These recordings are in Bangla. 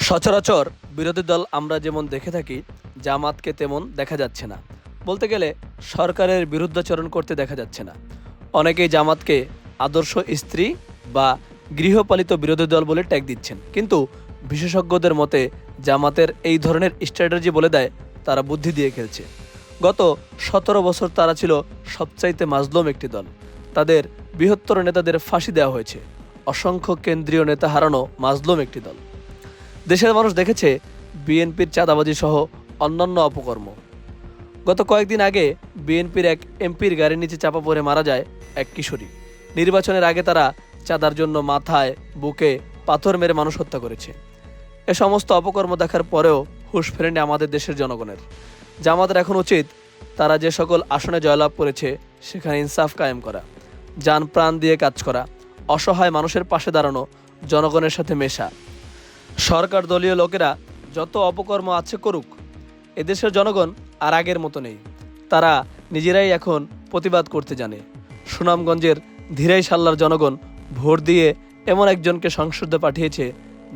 সচরাচর বিরোধী দল আমরা যেমন দেখে থাকি, জামাতকে তেমন দেখা যাচ্ছে না। বলতে গেলে সরকারের বিরুদ্ধাচরণ করতে দেখা যাচ্ছে না। অনেকেই জামাতকে আদর্শ স্ত্রী বা গৃহপালিত বিরোধী দল বলে ট্যাগ দিচ্ছেন, কিন্তু বিশেষজ্ঞদের মতে জামাতের এই ধরনের স্ট্র্যাটেজি বলে দেয় তারা বুদ্ধি দিয়ে খেলছে। গত 17 বছর তারা ছিল সবচাইতে মাজলুম একটি দল। তাদের বৃহত্তর নেতাদের ফাঁসি দেওয়া হয়েছে। অসংখ্য কেন্দ্রীয় নেতা হারানো মাজলুম একটি দল। দেশের মানুষ দেখেছে বিএনপির চাঁদাবাজি সহ অন্যান্য অপকর্ম। গত কয়েকদিন আগে বিএনপির এক এমপির গাড়ির নিচে চাপা পড়ে মারা যায় এক কিশোরী। নির্বাচনের আগে তারা চাঁদার জন্য মাথায়, বুকে পাথর মেরে মানুষ হত্যা করেছে। এ সমস্ত অপকর্ম দেখার পরেও হুঁশ ফেরেনি আমাদের দেশের জনগণের। জামাতের এখন উচিত তারা যে সকল আসনে জয়লাভ করেছে সেখানে ইনসাফ কায়েম করা, জান প্রাণ দিয়ে কাজ করা, অসহায় মানুষের পাশে দাঁড়ানো, জনগণের সাথে মেশা। সরকার দলীয় লোকেরা যত অপকর্ম আছে করুক, এদেশের জনগণ আর আগের মতো নেই। তারা নিজেরাই এখন প্রতিবাদ করতে জানে। সুনামগঞ্জের ধীরাই সাল্লার জনগণ ভোট দিয়ে এমন একজনকে সংসদে পাঠিয়েছে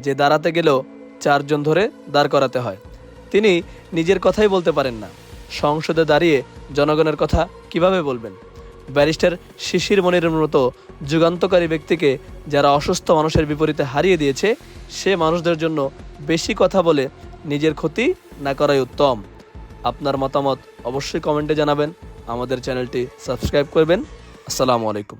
যে দাঁড়াতে গেলেও 4 জন ধরে দাঁড় করাতে হয়। তিনি নিজের কথাই বলতে পারেন না, সংসদে দাঁড়িয়ে জনগণের কথা কিভাবে বলবেন? ব্যারিস্টার শিশির মনিরের মতো যুগান্তকারী ব্যক্তিকে যারা অসুস্থ মানুষের বিপরীতে হারিয়ে দিয়েছে, সে মানুষদের জন্য বেশি কথা বলে নিজের ক্ষতি না করাই উত্তম। আপনার মতামত অবশ্যই কমেন্টে জানাবেন। আমাদের চ্যানেলটি সাবস্ক্রাইব করবেন। আসসালামু আলাইকুম।